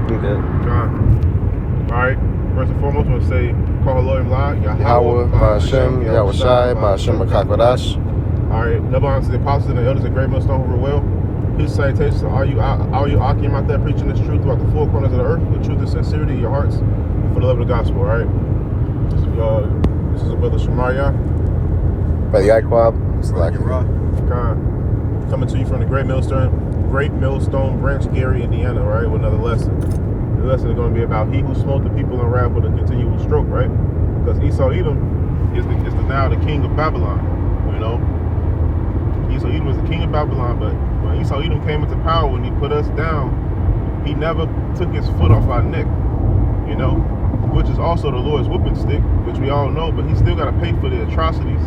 I'm good. All right. First and foremost, I'm going to say, Call Elohim La, Yahweh, Ba'Hashem, Yahweh Shai, Ba'Hashem Makakwadash. All right. Double honor to the apostles and the elders and great millstone who were well. Peace, salutations to all you Akim out there preaching this truth throughout the four corners of the earth with truth and sincerity in your hearts and for the love of the gospel. All right. This is a brother Shemaiah. Brother Yaquab. Coming to you from the Great Millstone Branch, Gary, Indiana, right, with another lesson. The lesson is going to be about he who smote the people in wrath with a continual stroke, right? Because Esau Edom is now the king of Babylon, you know? Esau Edom was the king of Babylon, but when Esau Edom came into power, when he put us down, he never took his foot off our neck, you know? Which is also the Lord's whooping stick, which we all know, but he still got to pay for the atrocities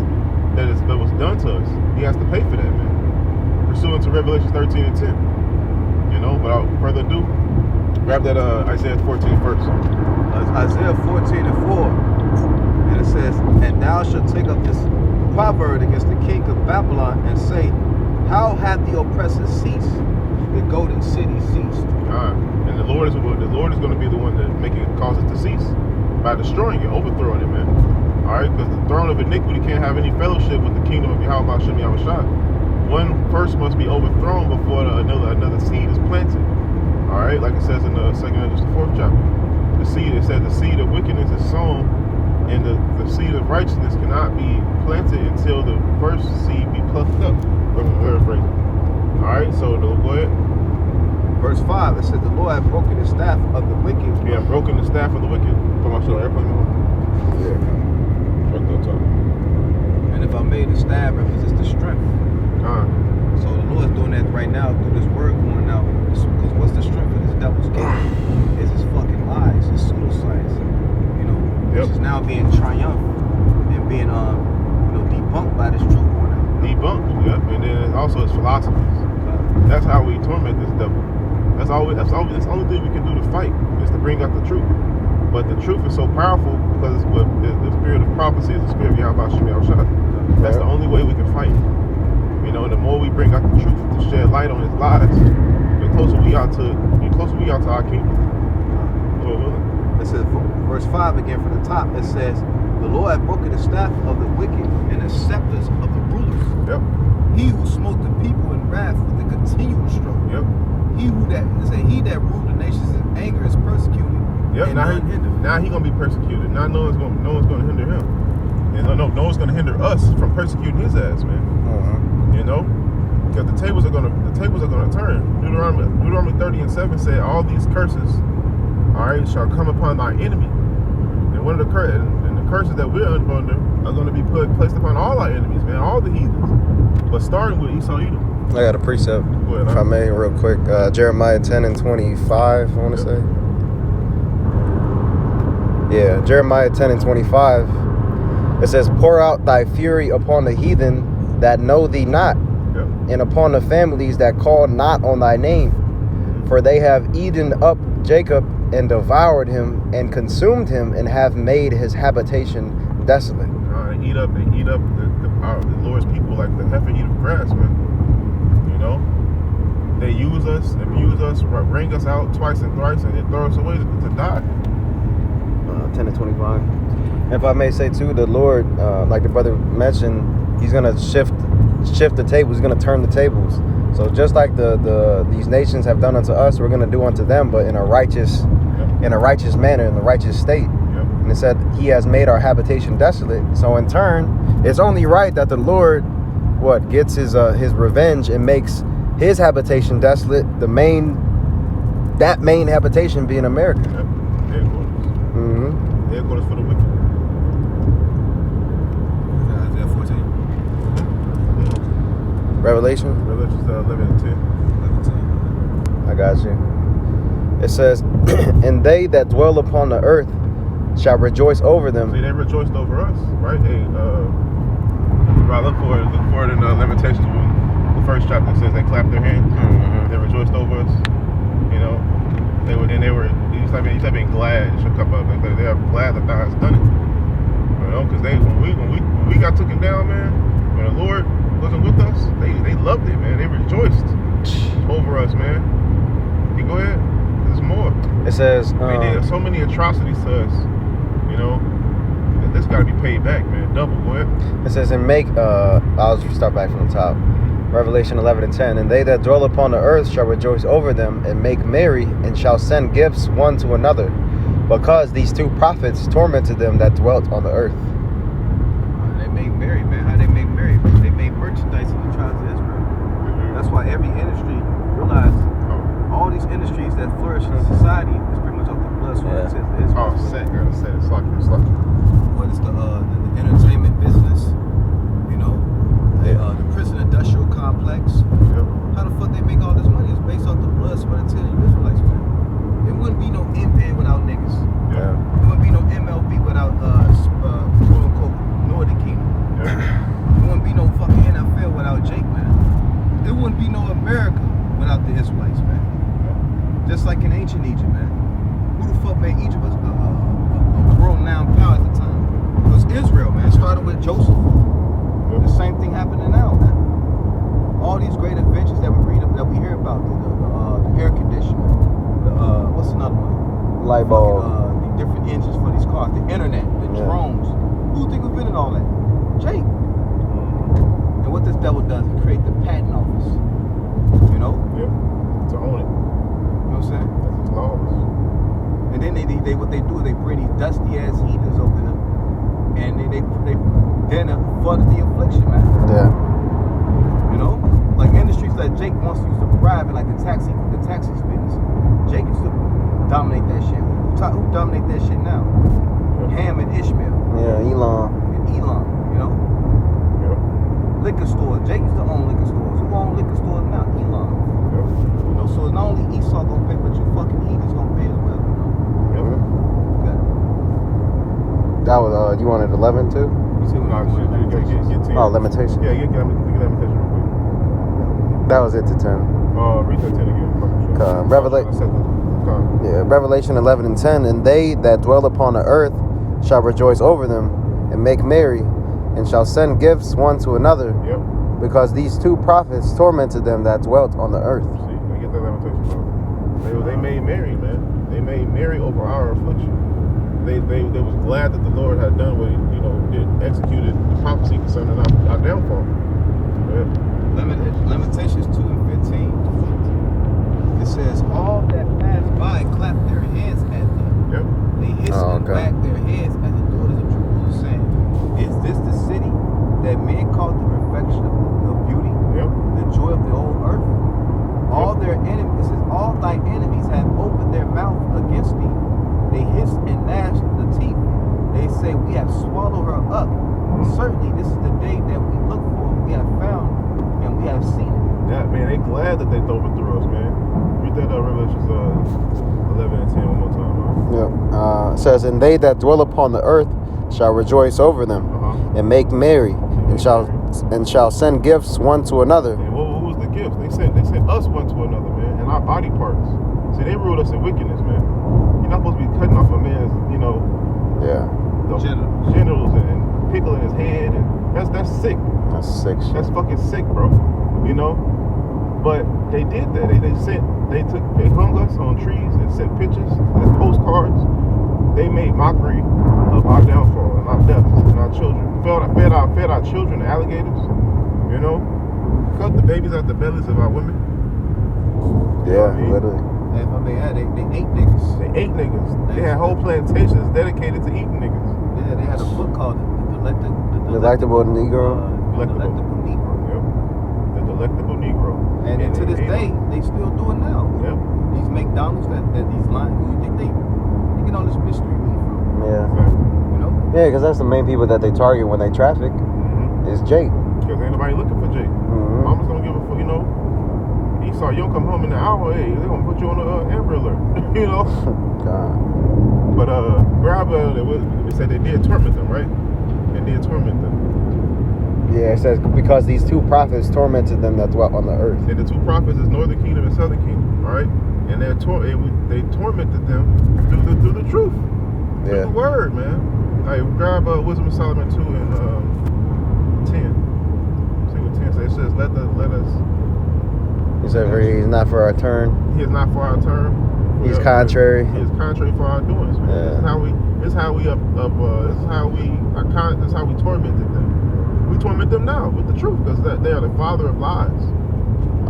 that was done to us. He has to pay for that, man. Pursuant to Revelation 13 and 10. You know, without further ado, grab that Isaiah 14 first. Isaiah 14 and 4. And it says, and thou shalt take up this proverb against the king of Babylon and say, how hath the oppressor ceased? The golden city ceased. And the Lord is going to be the one that cause it to cease by destroying it, overthrowing it, man. All right, because the throne of iniquity can't have any fellowship with the kingdom of Yahweh Ba'Hashem Yahweh Shai. One first must be overthrown before another seed is planted. All right, like it says in the 2nd Ezra, the 4th chapter. It says the seed of wickedness is sown, and the seed of righteousness cannot be planted until the first seed be plucked up. Paraphrasing. All right, so go ahead. Verse 5, it says, the Lord hath broken the staff of the wicked. Yeah, broken the staff of the wicked. Put my shit on airplane mode. Yeah. And if I made the staff represents the strength. So the Lord's doing that right now through this word going out. Because what's the strength of this devil's kingdom? Is his fucking lies, his pseudoscience. You know, which is now being triumphant and being debunked by this truth going out. Debunked, yep. And then also his philosophies. That's how we torment this devil. That's the only thing we can do to fight is to bring out the truth. But the truth is so powerful because the spirit of prophecy is the spirit of Yahweh Ba'Hashem Yahweh Shai. That's the only way we can fight. You know, the more we bring out the truth to shed light on his lies, the closer we are to our kingdom. Lord willing. It says, verse 5 again from the top, it says, the Lord hath broken the staff of the wicked and the scepters of the rulers. Yep. He who smote the people in wrath with a continual stroke. Yep. He that ruled the nations in anger is persecuted. Yep. Now he gonna be persecuted. Now no one's gonna hinder him. And no one's gonna hinder us from persecuting his ass, man. You know, because the tables are gonna turn. Deuteronomy 30 and 7 said, all these curses, all right, shall come upon thy enemy. And one of the curses that we're under are going to be placed upon all our enemies, man, all the heathens. But starting with Esau Edom. I got a precept, if I may, real quick. Jeremiah 10 and 25, I want to say. Yeah, Jeremiah 10 and 25. It says, pour out thy fury upon the heathen that know thee not, and upon the families that call not on thy name. For they have eaten up Jacob and devoured him and consumed him and have made his habitation desolate. They eat up the Lord's people like the heifer eat up grass, man. You know, they use us, abuse us, bring us out twice and thrice, and they throw us away to die. 10 and 25. If I may say too, the Lord, like the brother mentioned, he's gonna shift the tables. He's gonna turn the tables. So just like these nations have done unto us, we're gonna do unto them, but in a righteous manner, in the righteous state. And it said he has made our habitation desolate. So in turn, it's only right that the Lord gets his revenge and makes his habitation desolate. That main habitation being America. Headquarters. Headquarters for the wicked. Isaiah 14. Revelation 11 and 10. I got you. It says, and they that dwell upon the earth shall rejoice over them. See, they rejoiced over us, right? Hey, look for it in Lamentations, the first chapter. It says they clapped their hands. They rejoiced over us. You know, they were. You said being glad. It should come up. They are glad that thou hast done it. You know, because when we got taken down, man. When the Lord wasn't with us, they loved it, man. They rejoiced over us, man. You go ahead. There's more. It says, They did so many atrocities to us, you know. This got to be paid back, man. Double, boy. it says, and make, I'll start back from the top. Revelation 11:10, and they that dwell upon the earth shall rejoice over them and make merry, and shall send gifts one to another, because these two prophets tormented them that dwelt on the earth. They made merry, man. How they made merry? They made merchandise in the tribes of Israel. That's why every industry, realize all these industries that flourish in society is pretty much off the blood sweat. Oh, set, girl, set. It's lucky. What is the entertainment business? You know, the prison industrial complex. Yep. How the fuck they make all this money? It's based off the blood, sweat, and tears of Israelites, man. There wouldn't be no NBA without niggas. Yeah. There wouldn't be no MLB without quote unquote Northern Kingdom. Yeah. There wouldn't be no fucking NFL without Jake, man. There wouldn't be no America without the Israelites, man. Just like in ancient Egypt, man. Who the fuck made Egypt a world-renowned power at the time? It was Israel, man. It started with Joseph. The same thing happening now, man. All these great inventions that we read that we hear about, the air conditioner, what's another one? Light bulb. The different engines for these cars, the internet, the drones. Who do you think invented all that? Jake. And what this devil does, he create the patent office. You know? Yep. To own it. You know what I'm saying? That's laws. And then they what they do is they bring these dusty ass heathens over here, and they then further the affliction, man. Yeah. You know, like industries that Jake once used to thrive in, like the taxi business. Jake used to dominate that shit. Who dominate that shit now? Ham and Ishmael. Yeah, Elon. And Elon. You know. Yep. Liquor stores. Jake used to own liquor stores. Who own liquor stores now? Elon. Yep. You know, so it's not only Esau gonna pay, but you fucking heathens gonna pay as well. You know. Yep. Good. That was, you wanted 11 too? You see what I'm saying? Get Oh, limitation. Yeah, get limitation real quick. That was it to 10. Read that 10 again. Revelation 11:10, and they that dwell upon the earth shall rejoice over them and make merry, and shall send gifts one to another, Yep. because these two prophets tormented them that dwelt on the earth. See, they get that limitation. They made merry, man. They made merry over our affliction. They was glad that the Lord had done what he, executed the prophecy concerning our downfall. Yeah. Lamentations 2:15. It says, all that pass by clap their hands at them. Yep. They hiss and wag their heads at the daughters of Jerusalem, saying, is this the city that men call the perfection of beauty? Yep. The joy of the whole earth? All their enemies, it says, all thy enemies have opened their mouth against thee. They hiss and gnash the teeth. They say, we have swallowed her up. Certainly, this is the day that we look for. We have found and we have seen it. Yeah, man, they glad that they overthrew us, man. Read that Revelations 11 and 10 one more time, man. Yeah. It says, and they that dwell upon the earth shall rejoice over them, and make merry, and shall send gifts one to another. And what was the gift? They sent us one to another, man, and our body parts. See, they ruled us in wickedness, man. You're not supposed to be cutting off a man's, the genitals and pickling his head, and that's sick. That's sick shit. That's fucking sick, bro. But they did that. They hung us on trees and sent pictures as postcards. They made mockery of our downfall and our deaths and our children. Fed our children to alligators. Cut the babies out the bellies of our women. Yeah, literally. If I may add, they ate niggas. They ate niggas. They had whole plantations dedicated to eating niggas. Yeah, they had a book called The Delectable Negro. Delectable Negro. Yep. The Delectable Negro. And to this day, they still do it now. Yep. These McDonald's that these lines, who you think they get all this mystery meat from? Yeah. Exactly. Yeah, because that's the main people that they target when they traffic. Is Jake. Because ain't nobody looking for Jake. Mama's gonna give a fuck, Esau, you don't come home in an hour, hey, they're gonna put you on the Amber Alert. God. But they said they did torment them, right? They did torment them. Yeah, it says because these two prophets tormented them that dwelt on the earth. And the two prophets is Northern Kingdom and Southern Kingdom, all right? And they tormented them through the truth, through the word, man. Like grab Wisdom of Solomon 2 and 10. See what 10 says. It says, let us. He said, he's not for our turn. He is not for our turn. He's contrary. He is contrary for our doings, man. Yeah. This is how we tormented them. We torment them now with the truth because they are the father of lies.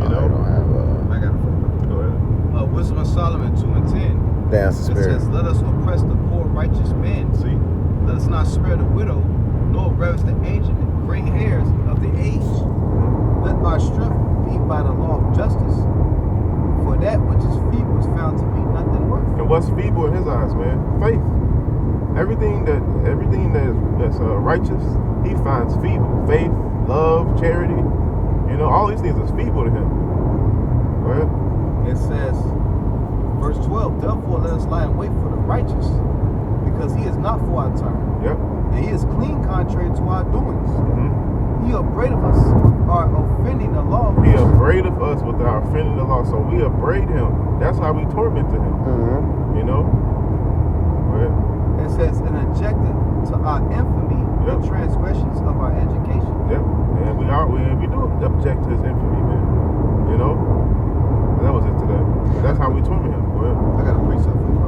You know. I don't have I got it. Go ahead. Wisdom of Solomon 2:10. dance the It spirit. says, "Let us oppress the poor righteous man. See. Let us not spare the widow, nor ravish the ancient and gray hairs of the aged. Let our strength be by the law of justice. For that which is feeble is found to be nothing worth." And what's feeble in his eyes, man? Faith. Everything that's righteous, he finds feeble. Faith, love, charity. You know, all these things is feeble to him. Go ahead. It says, verse 12, "Therefore let us lie in wait for the righteous, because he is not for our turn, Yep. and he is clean contrary to our doings. Mm-hmm. He upbraideth us are offending the law." He upbraideth us with our offending the law. So we upbraid him. That's how we tormented him. Mm-hmm. You know? Go ahead. It says, "And objected to our infamy, Yep. the transgressions of our education." Yep. And we do object to his infamy, man. You know? That was it today. That's how we torment him. Go ahead. I got a precept for you.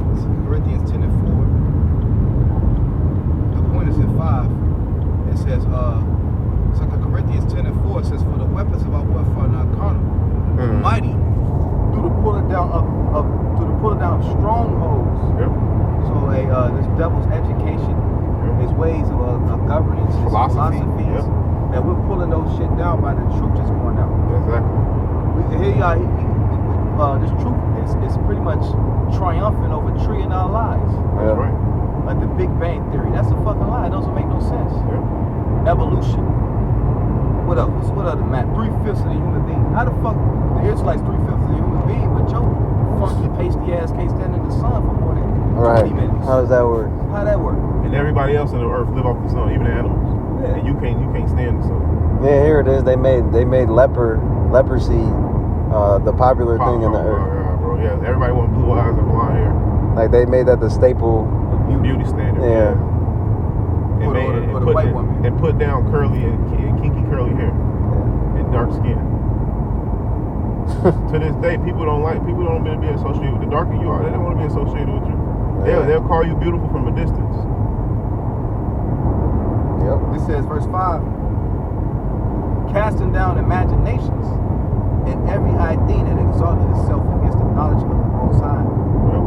This is Corinthians 10 and 4. The point is in 5. It says, 2 Corinthians 10 and 4 says, "For the weapons of our warfare are not carnal, but mighty through the pulling down of strongholds." Yep. So this devil's education, his ways of governance, his Philosophy, philosophies, and we're pulling those shit down by the truth that's going out. Exactly. This truth is pretty much triumphant over tree in our lives. That's right. Like the Big Bang Theory. That's a fucking lie. It doesn't make no sense. Yep. Evolution. What else? What other, Matt? 3/5 of the human being. How the fuck the Israelites 3/5 of the human being, but your funky pasty ass can't stand in the sun for more than 20 minutes. How does that work? How that work? And everybody else on the earth live off the sun, even the animals. Yeah. And you can't stand the sun. Yeah, here it is. They made leprosy the popular thing in the earth. Bro. Yeah, everybody want blue eyes and blonde hair. Like they made that the staple. Beauty standard. Yeah. Or the white woman. And put down curly and kinky curly hair and dark skin. To this day, people don't want to be associated with. The darker you are, they don't want to be associated with you. Yeah. They'll call you beautiful from a distance. Yep. It says, verse 5, "Casting down imaginations and every high thing that exalted itself against the knowledge of the Most High,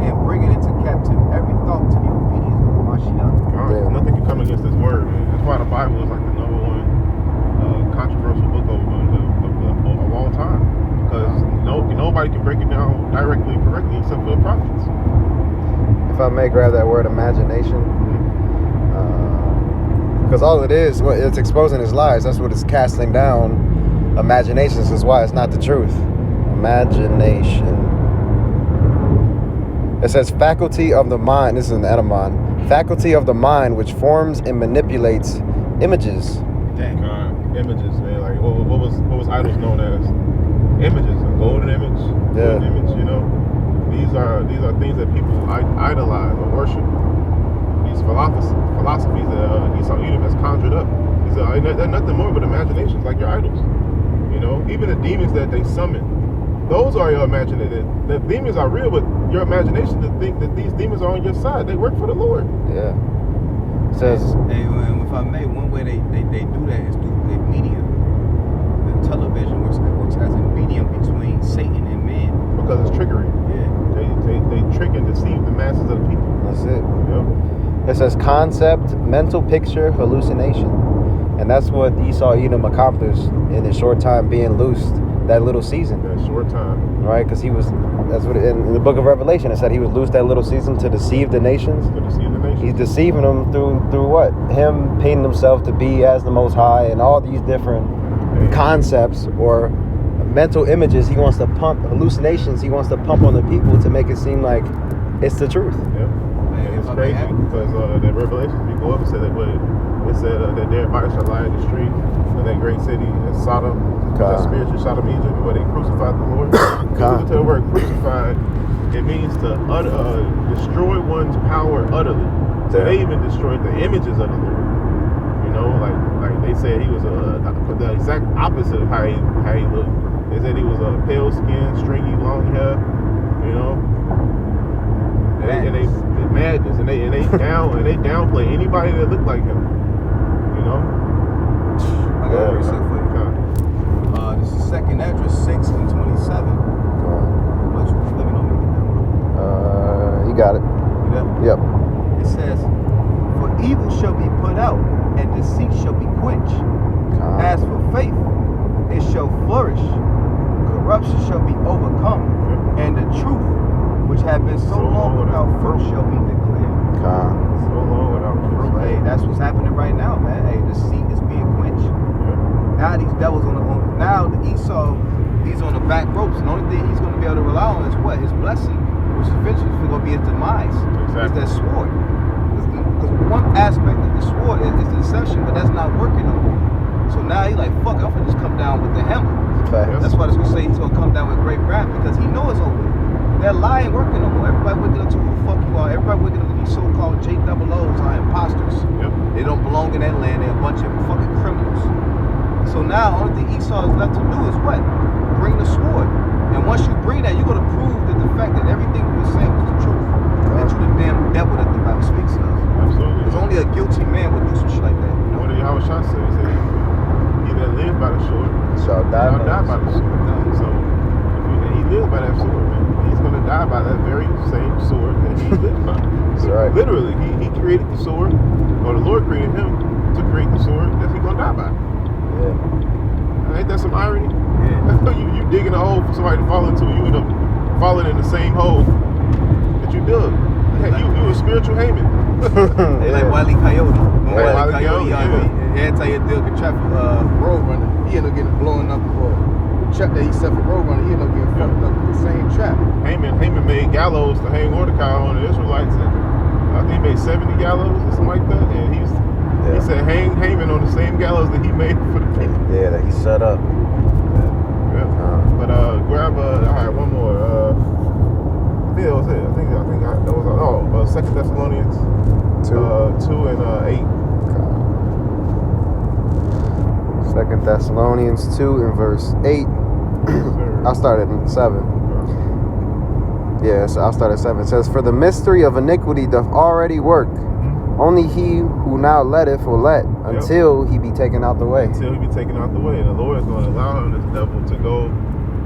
and bringing into captivity every thought to the obedience of Mashiach." God, nothing can come against this word, man. That's why the Bible is like the number one controversial book of all time. Because nobody can break it down directly and correctly except for the prophets. If I may grab that word imagination, because all it is, it's exposing his lies. That's what it's casting down. Imaginations is why it's not the truth. Imagination. It says faculty of the mind. This is an etymon. Faculty of the mind which forms and manipulates images. Dang. God, images, man. Like what was idols known as? Images, a golden image, Yeah. golden image. You know, these are things that people idolize or worship. These philosophies that Esau Edom has conjured up. They're nothing more but imaginations, like your idols. You know, even the demons that they summon, those are your imagination. The demons are real, but your imagination to think that these demons are on your side. They work for the Lord. Yeah. It says, And if I may, one way they do that is through the medium. The television works as a medium between Satan and man. Because it's trickery. Yeah. They trick and deceive the masses of the people. that's it. Yep. It says concept, mental picture, hallucination. And that's what Esau Edom accomplished in his short time being loosed that little season. That short time. Right? Because that's what in the book of Revelation it said he was loosed that little season to deceive the nations. To deceive the nation. He's deceiving them through what? Him painting himself to be as the Most High and all these different concepts or mental images he wants to pump, hallucinations he wants to pump on the people to make it seem like it's the truth. Yep. And it's crazy because that Revelation, if you go up and say that, but it said that their body shall lie in the street of that great city in Sodom, that spiritual Sodom, Egypt, where they crucified the Lord. Look to the word crucified. It means to destroy one's power utterly. So they even destroyed the images of the Lord. You know, like they said he was the exact opposite of how he looked. They said he was pale skin, stringy, long hair. You know. And they madness, and they downplay anybody that looked like him. You know. I got a reset for you. This is second address 6 and 27. Let me know when you get that. You got it. You there? Yep. It says, "For evil shall be put out, and deceit shall be quenched. As for faith, it shall flourish. Corruption shall be overcome, and the truth, which had been so long without fruit, shall be declared." So long without fruit. Hey, that's what's happening right now, man. Hey, deceit is being quenched. Now these devils now the Esau, he's on the back ropes, and the only thing he's going to be able to rely on is what? His blessing, which eventually is going to be his demise. Exactly. It's that sword. Because one aspect of the sword is deception, but that's not working no more. So now he's like, fuck, I'm going to just come down with the hammer. That's why it's going to say he's going to come down with great wrath, because he knows it's over. That lie ain't working no more. Everybody waking up to who the fuck you are. Everybody waking up to these so-called J-double-O's are imposters. They don't belong in that land. They're a bunch of fucking criminals. So now, only thing Esau is left to do is what? Bring the sword. And once you bring that, you're going to prove that the fact that everything we were saying was the truth. That you the damn devil that the Bible speaks of. Absolutely. Because only a guilty man would do some shit like that. You know? What did Yahweh Shah say? He said, "He that live by the sword shall die by the sword." So, he lived by that sword, man. He's going to die by that very same sword that he lived by. That's right. Literally, he created the sword, or the Lord created him to create the sword that he's going to die by. Yeah. Ain't that some irony? Yeah. you digging a hole for somebody to fall into, you end up falling in the same hole that you dug. You a spiritual Haman. They like Wile E. Coyote. Wile E. Coyote, every time you deal with traffic road runner, he end up getting blown up for the trap that he set for road runner. He end up getting fucked up with the same trap. Haman made gallows to hang Mordecai on the Israelites, and I think he made 70 gallows or something like that. And he said hang Haman on the same gallows that he made for the people. Yeah, that he set up. But grab all right, one more. I think that was it. I think that was 2 Thessalonians 2 and 8. 2 Thessalonians 2 and verse 8. I'll start at 7. Yes, I'll start at 7. It says, "For the mystery of iniquity doth already work. Only he who now letteth will let until he be taken out the way." Until he be taken out the way. And the Lord is going to allow him, this devil, to go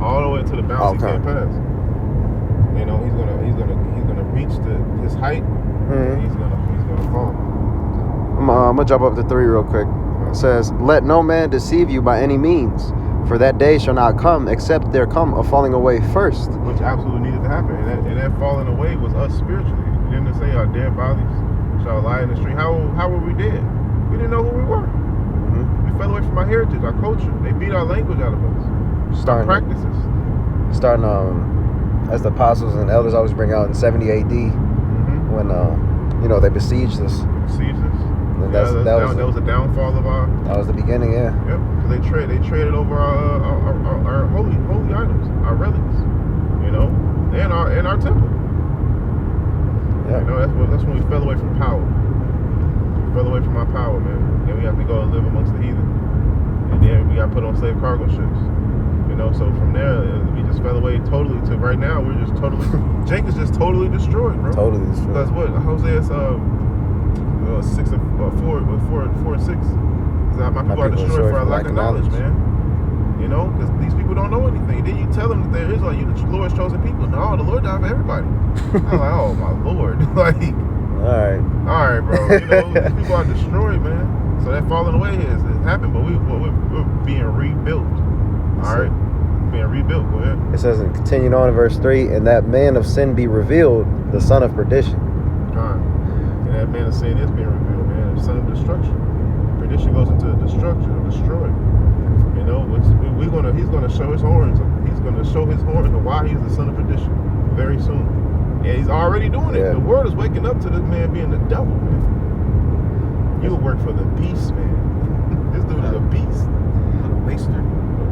all the way to the bounds he can't pass. You know, he's gonna reach his height, and he's gonna fall. I'm gonna jump up to 3 real quick. It says, "Let no man deceive you by any means, for that day shall not come except there come a falling away first." Which absolutely needed to happen. And that falling away was us spiritually. Didn't it say our dead bodies shall lie in the street? How were we dead? We didn't know who we were. We fell away from our heritage, our culture. They beat our language out of us. Our practices. Starting as the apostles and elders always bring out in 70 AD when they besieged us. And that was a downfall of our. That was the beginning, yeah. Yep. They traded over our holy items, our relics, and our temple. Yeah. That's when we fell away from power. We fell away from our power, man. Then we have to go and live amongst the heathen, and then we got put on slave cargo ships. So from there we just fell away totally to right now we're just totally. Jake is just totally destroyed, bro. Totally destroyed. Because what Hosea 6 and 4 and 6. My people are destroyed for a lack of knowledge, man. Because these people don't know anything. Then you tell them that they're Israel, you the Lord's chosen people. No, the Lord died for everybody. I'm like, oh my Lord, like. All right, bro. These people are destroyed, man. So that falling away has happened, but we're being rebuilt. All right, being rebuilt. Go ahead. It says, and continuing on in verse 3, "And that man of sin be revealed, the son of perdition." And that man of sin is being revealed, man, the son of destruction. Perdition goes into destruction or destroy. He's gonna show his horns. He's gonna show his horns of why he's the son of perdition very soon. And he's already doing it. The world is waking up to this man being the devil, man. You work for the beast, man. This dude is a beast. A waster.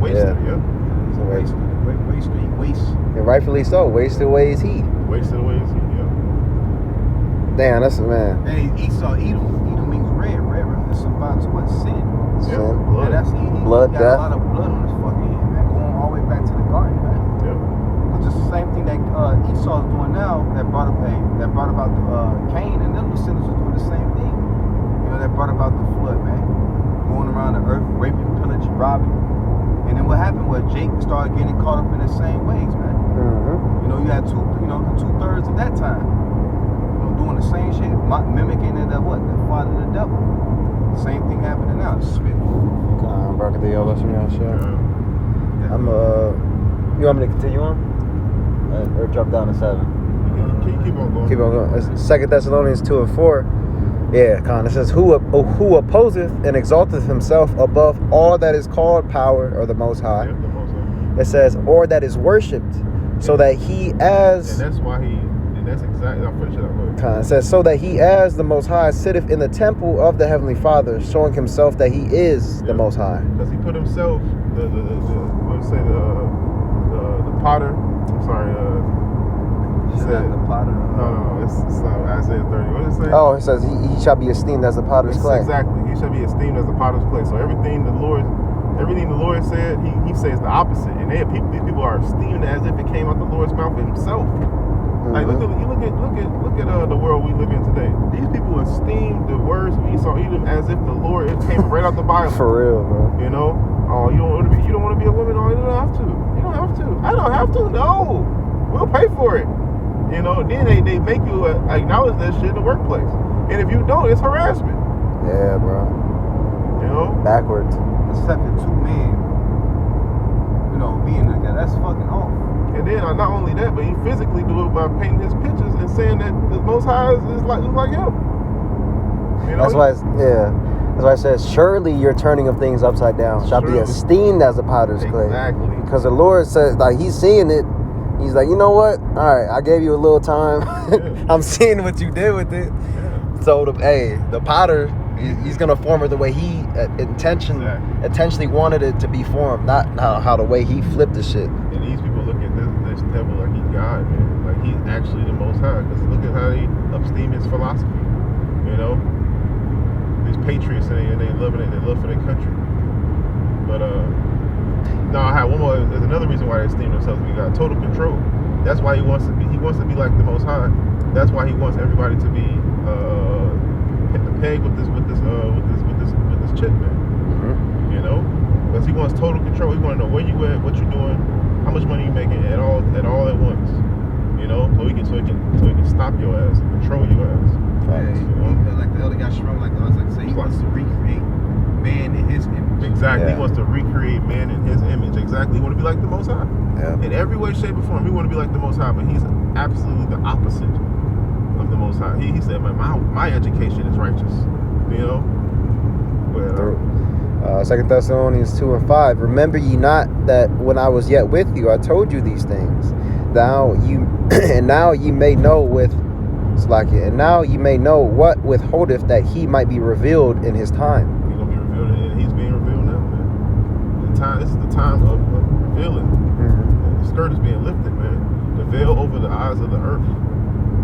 Waster, yeah. He's a waster. Waster. He wastes. And rightfully so. Wasted away is he. Wasted away is he, yeah. Damn, that's man. And Esau, Edom. Edom means red. Red represents about what? Sin. Sin. Blood. And he blood, got death. a lot of blood on his fucking hand, man. Going all the way back to that brought about the Cain and them descendants was doing the same thing. You know, that brought about the flood, man. Going around the earth, raping, pillaging, robbing. And then what happened was Jake started getting caught up in the same ways, man. Mm-hmm. You know, you had the 2/3 of that time. You know, doing the same shit, mimicking it, the father of the devil. Same thing happening now. Spit. You want me to continue on? Or drop down to 7? Keep on going. Keep on going. It's 2 Thessalonians 2 and 4. Yeah, Con. It says, who opposeth and exalteth himself above all that is called power or the Most High. Yeah, the Most High. It says, or that is worshipped, so that he as... And that's why and that's exactly, I'll finish it up. Con. It says, so that he as the Most High sitteth in the temple of the Heavenly Father, showing himself that he is the Most High. Because he put himself, the potter, I'm sorry, He said the potter. No, it's Isaiah 30. What does it say? Oh, it says he shall be esteemed as the potter's clay. Exactly. He shall be esteemed as the potter's clay. So everything the Lord said, he says the opposite. And these people are esteemed as if it came out the Lord's mouth himself. Like look at the world we live in today. These people esteem the words of Esau Edom as if the Lord, it came right out the Bible. For real, bro. You know? Oh, you don't want to be a woman? Oh, you don't have to. You don't have to. I don't have to. No. We'll pay for it. You know, then they make you acknowledge that shit in the workplace. And if you don't, it's harassment. Yeah, bro. You know? Backwards. Except for 2 men, you know, being together. That's fucking off. And then not only that, but he physically do it by painting his pictures and saying that the Most High is like him. You know? That's why it says, surely your turning of things upside down shall be esteemed as the potter's clay. Exactly. Because the Lord says, like, he's seeing it. He's like, you know what? All right, I gave you a little time. Yeah. I'm seeing what you did with it. Yeah. So, the potter, he's going to form it the way he intentionally wanted it to be formed, not how the way he flipped the shit. And these people look at this devil like he's God, man. Like he's actually the Most High. Because look at how they esteem his philosophy. You know? These patriots, and they love it. They love for their country. But, no, I have one more. There's another reason why they esteem themselves. We got total control. That's why he wants to be like the Most High. That's why he wants everybody to be hit the peg with this chip, man. Mm-hmm. You know, because he wants total control. He want to know where you at, what you're doing, how much money you making at all at once. You know, so he can stop your ass, control your ass. Yeah, you know? Like the other guy strong, like I was like say, he wants to recreate man in his image. Exactly. Yeah. He wants to recreate man in his image. Exactly. He want to be like the Most High. Yeah. In every way, shape, or form, he want to be like the Most High, but he's absolutely the opposite of the Most High. He said, my education is righteous. You know? But, 2 Thessalonians 2 and 5. Remember ye not that when I was yet with you, I told you these things. Now ye may know what withholdeth that he might be revealed in his time. He's gonna be revealed, and he's being revealed now, man. This is the time of revealing. Mm-hmm. The skirt is being lifted, man. The veil over the eyes of the earth.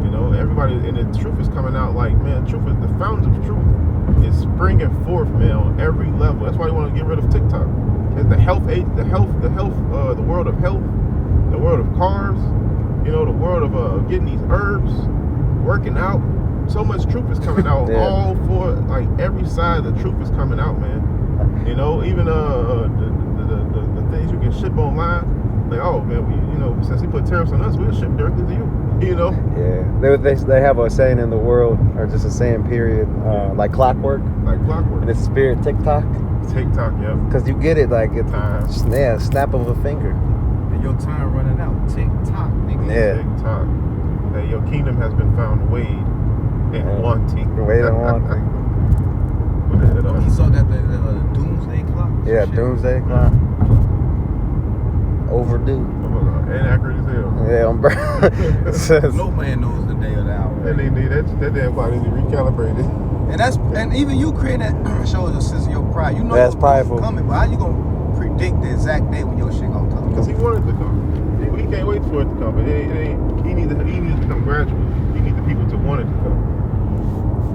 You know, everybody, and the truth is coming out like, man, truth is the fountains of truth is springing forth, man, on every level. That's why they want to get rid of TikTok. It's the the world of health, the world of cars, you know, the world of getting these herbs, working out. So much truth is coming out. Yeah. All for like every side, the truth is coming out, man. You know, even the things you can ship online. Like, oh man, since he put tariffs on us, we'll ship directly to you. You know? Yeah. They have a saying in the world, or just a saying period, like clockwork. Like clockwork. And it's spirit TikTok. TikTok, yeah. Because you get it like it's snap of a finger. And your time running out. TikTok, nigga. Yeah. TikTok. Hey, your kingdom has been found weighed and wanting. Weighed and wanting. He saw that the doomsday clock. Yeah, doomsday clock. Overdue. Inaccurate as hell. Yeah, no man knows the day or the hour. And that damn body need to recalibrate it. And even you creating that shows a sense of your pride. You know that's prideful. Coming, but how you gonna predict the exact day when your shit gonna come? Because he wanted to come. He can't wait for it to come. But he needs to come gradually. He needs the people to want it to come.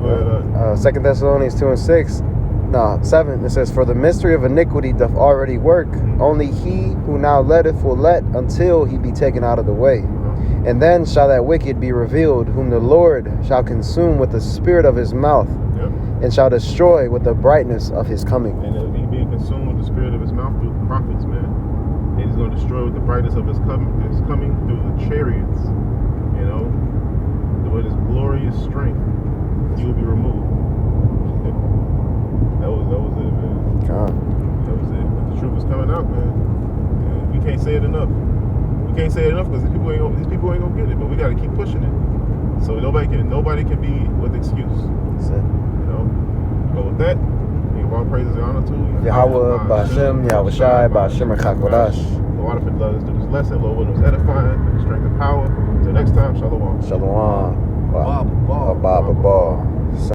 But 2 Thessalonians 2 and 6. No, 7, it says, for the mystery of iniquity doth already work. Only he who now letteth will let until he be taken out of the way. And then shall that wicked be revealed, whom the Lord shall consume with the spirit of his mouth, Yep. and shall destroy with the brightness of his coming. And he being consumed with the spirit of his mouth through the prophets, man. And he's going to destroy with the brightness of his coming through the chariots. You know, with his glorious strength, he will be removed. that was it, man. God. That was it. But the truth is coming out, man. And we can't say it enough. We can't say it enough because these people ain't gonna get it. But we got to keep pushing it. So nobody can be with excuse. That's it. You know. But with that, give all praises and honor to Yahweh, Ba'ashem, Yahweh Shai, Ba'ashem, Rechakodash. Lord, if it let us do this lesson, Lord, when it was edifying, strength and power. Until next time, shalom. Shalom. Ba, ba, ba. Ba, ba, ba.